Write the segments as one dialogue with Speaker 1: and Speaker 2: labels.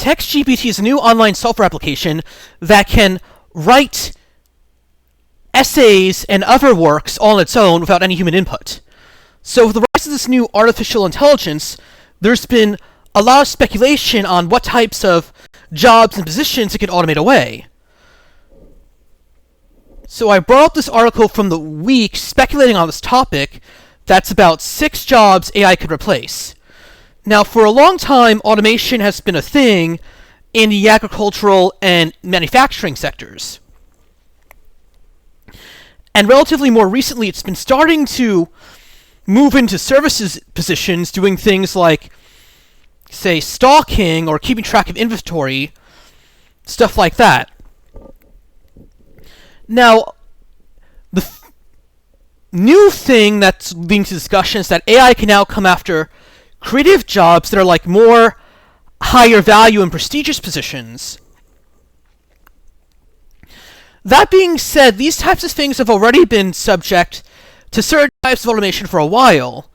Speaker 1: Text GPT is a new online software application that can write essays and other works all on its own without any human input. So with the rise of this new artificial intelligence, there's been a lot of speculation on what types of jobs and positions it could automate away. So I brought up this article from the week speculating on this topic that's about 6 jobs AI could replace. Now, for a long time, automation has been a thing in the agricultural and manufacturing sectors. And relatively more recently, it's been starting to move into services positions, doing things like, say, stocking or keeping track of inventory, stuff like that. Now, the new thing that's leading to discussion is that AI can now come after creative jobs that are like more higher value and prestigious positions. That being said, these types of things have already been subject to certain types of automation for a while.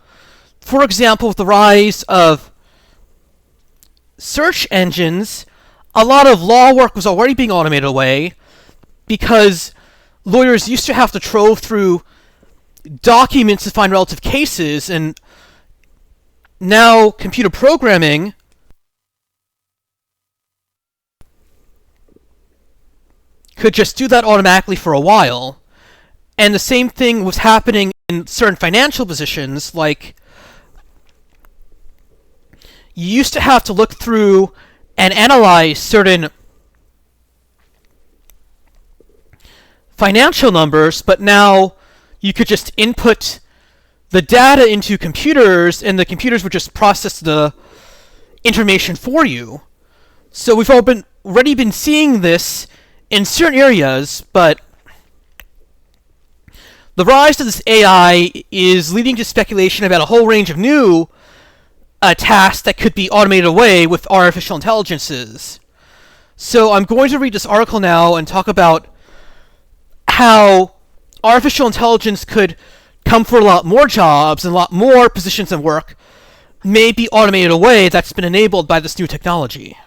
Speaker 1: For example, with the rise of search engines, a lot of law work was already being automated away because lawyers used to have to trove through documents to find relative cases, and now computer programming could just do that automatically for a while. And the same thing was happening in certain financial positions, like you used to have to look through and analyze certain financial numbers, but now you could just input the data into computers, and the computers would just process the information for you. So we've already been seeing this in certain areas, but the rise of this AI is leading to speculation about a whole range of new tasks that could be automated away with artificial intelligences. So I'm going to read this article now and talk about how artificial intelligence could come for a lot more jobs and a lot more positions and work may be automated away that's been enabled by this new technology.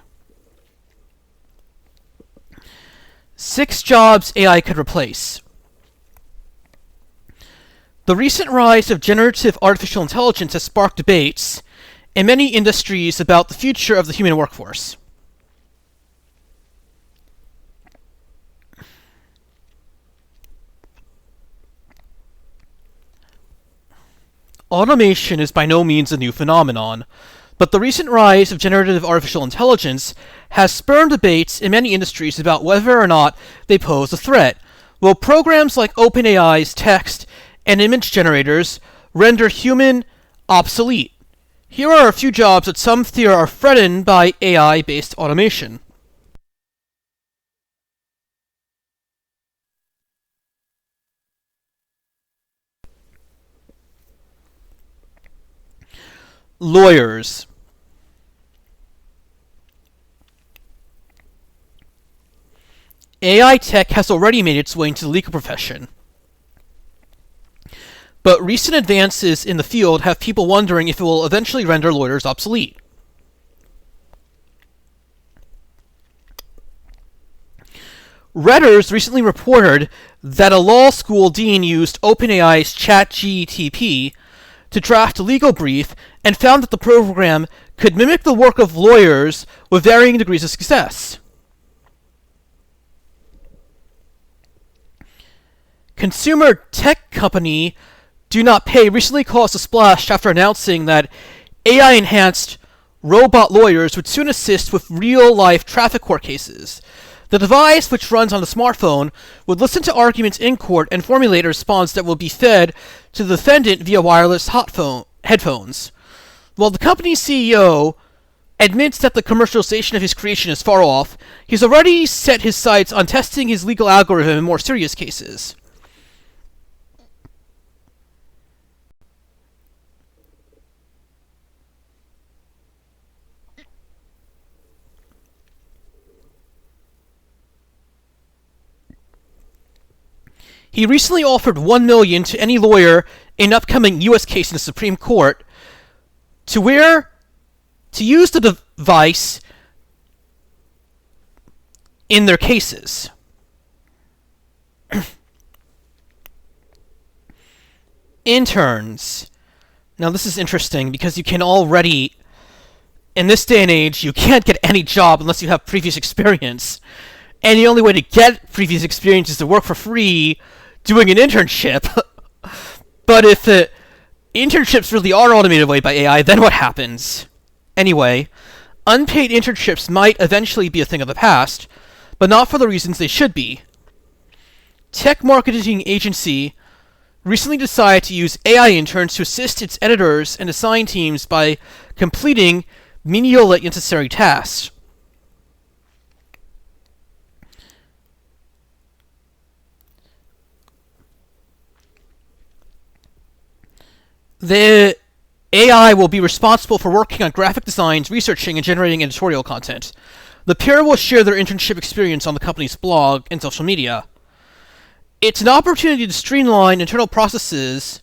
Speaker 1: 6 jobs AI could replace. The recent rise of generative artificial intelligence has sparked debates in many industries about the future of the human workforce. Automation is by no means a new phenomenon, but the recent rise of generative artificial intelligence has spurred debates in many industries about whether or not they pose a threat. Will programs like OpenAI's text and image generators render human obsolete? Here are a few jobs that some fear are threatened by AI-based automation. Lawyers. AI tech has already made its way into the legal profession, but recent advances in the field have people wondering if it will eventually render lawyers obsolete. Redders recently reported that a law school dean used OpenAI's ChatGPT to draft a legal brief and found that the program could mimic the work of lawyers with varying degrees of success. Consumer tech company Do Not Pay recently caused a splash after announcing that AI-enhanced robot lawyers would soon assist with real-life traffic court cases. The device, which runs on a smartphone, would listen to arguments in court and formulate a response that will be fed to the defendant via wireless headphones. While the company's CEO admits that the commercialization of his creation is far off, he's already set his sights on testing his legal algorithm in more serious cases. He recently offered $1 million to any lawyer in an upcoming U.S. case in the Supreme Court to use the device in their cases. Interns. Now this is interesting because you can already, in this day and age, you can't get any job unless you have previous experience. And the only way to get previous experience is to work for free doing an internship. But if the internships really are automated away by AI, then what happens? Anyway, unpaid internships might eventually be a thing of the past, but not for the reasons they should be. Tech marketing agency recently decided to use AI interns to assist its editors and design teams by completing menial yet necessary tasks. The AI will be responsible for working on graphic designs, researching, and generating editorial content. The pair will share their internship experience on the company's blog and social media. It's an opportunity to streamline internal processes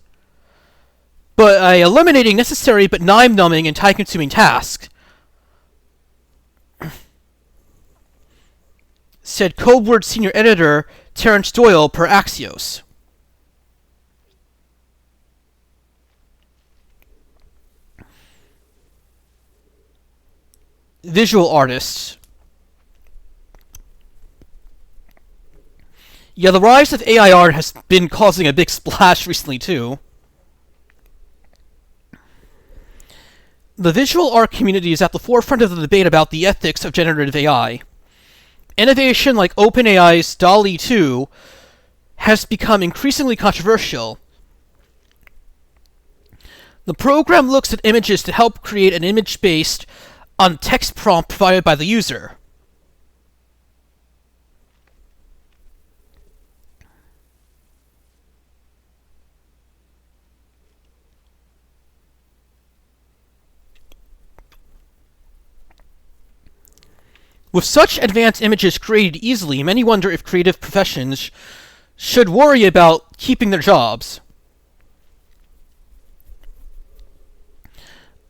Speaker 1: by eliminating necessary but time-numbing and time-consuming tasks, said Codeword senior editor Terrence Doyle per Axios. Visual artists. Yeah, the rise of AI art has been causing a big splash recently, too. The visual art community is at the forefront of the debate about the ethics of generative AI. Innovation like OpenAI's DALL-E 2 has become increasingly controversial. The program looks at images to help create an image based on text prompt provided by the user. With such advanced images created easily, many wonder if creative professions should worry about keeping their jobs.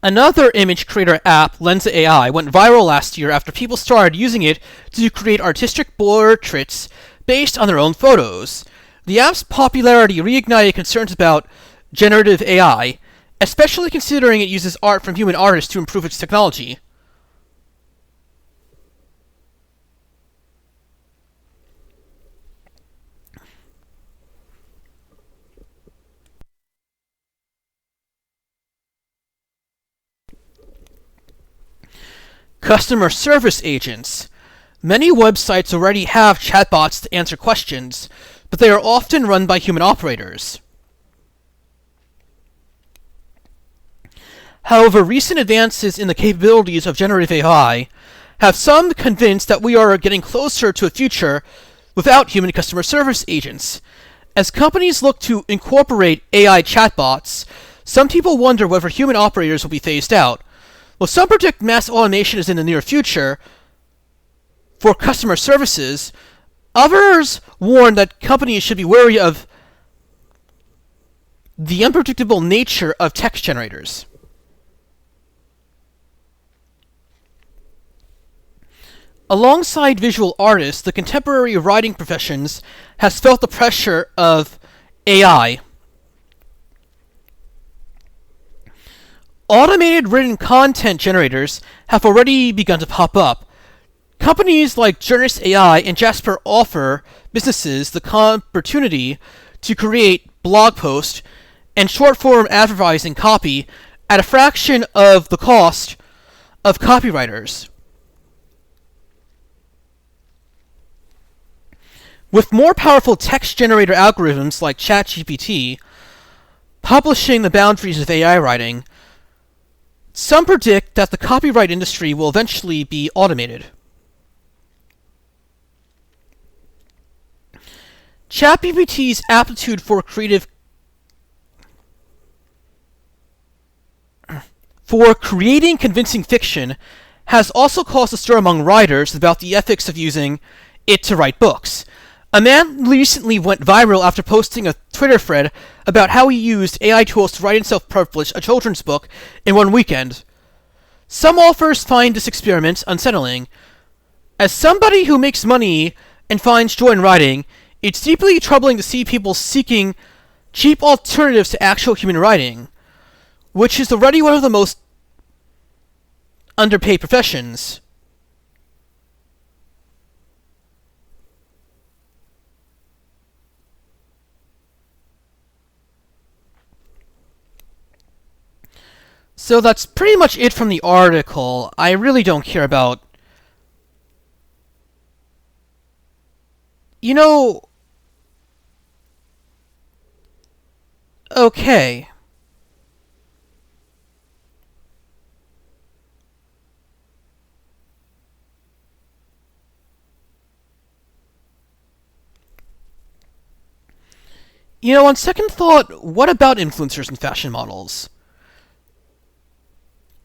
Speaker 1: Another image creator app, Lensa AI, went viral last year after people started using it to create artistic portraits based on their own photos. The app's popularity reignited concerns about generative AI, especially considering it uses art from human artists to improve its technology. Customer service agents. Many websites already have chatbots to answer questions, but they are often run by human operators. However, recent advances in the capabilities of generative AI have some convinced that we are getting closer to a future without human customer service agents. As companies look to incorporate AI chatbots, some people wonder whether human operators will be phased out. While some predict mass automation is in the near future for customer services, others warn that companies should be wary of the unpredictable nature of text generators. Alongside visual artists, the contemporary writing professions has felt the pressure of AI. Automated written content generators have already begun to pop up. Companies like Journalist AI and Jasper offer businesses the opportunity to create blog posts and short-form advertising copy at a fraction of the cost of copywriters. With more powerful text generator algorithms like ChatGPT publishing the boundaries of AI writing, some predict that the copyright industry will eventually be automated. ChatGPT's aptitude for creating convincing fiction has also caused a stir among writers about the ethics of using it to write books. A man recently went viral after posting a Twitter thread about how he used AI tools to write and self-publish a children's book in one weekend. Some authors find this experiment unsettling, As somebody who makes money and finds joy in writing, it's deeply troubling to see people seeking cheap alternatives to actual human writing, which is already one of the most underpaid professions. So that's pretty much it from the article. I really don't care about... You know... Okay. You know, on second thought, what about influencers and fashion models?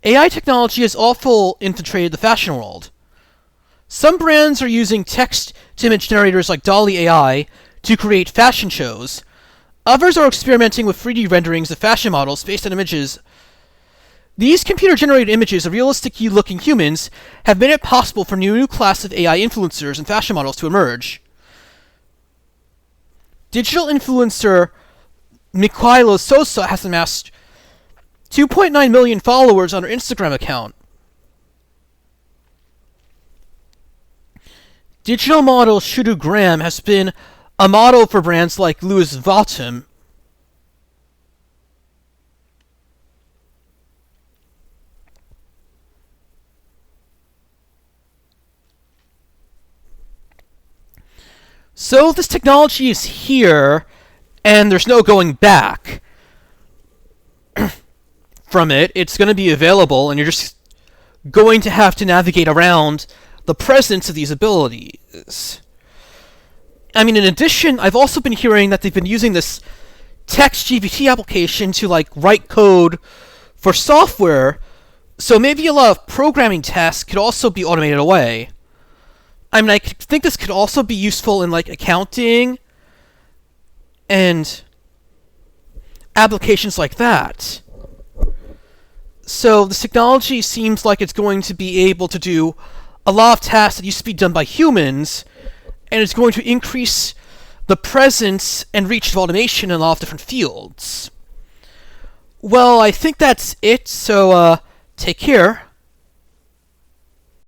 Speaker 1: AI technology has awful infiltrated the fashion world. Some brands are using text-to-image generators like DALL-E AI to create fashion shows. Others are experimenting with 3D renderings of fashion models based on images. These computer-generated images of realistic-looking humans have made it possible for a new class of AI influencers and fashion models to emerge. Digital influencer Mikhailo Sosa has amassed 2.9 million followers on her Instagram account. Digital model Shudu Graham has been a model for brands like Louis Vuitton. So this technology is here, and there's no going back from it. It's going to be available, and you're just going to have to navigate around the presence of these abilities. I mean, in addition, I've also been hearing that they've been using this Text GPT application to, like, write code for software, so maybe a lot of programming tasks could also be automated away. I mean, I think this could also be useful in, like, accounting and applications like that. So this technology seems like it's going to be able to do a lot of tasks that used to be done by humans, and it's going to increase the presence and reach of automation in a lot of different fields. Well, I think that's it, so take care.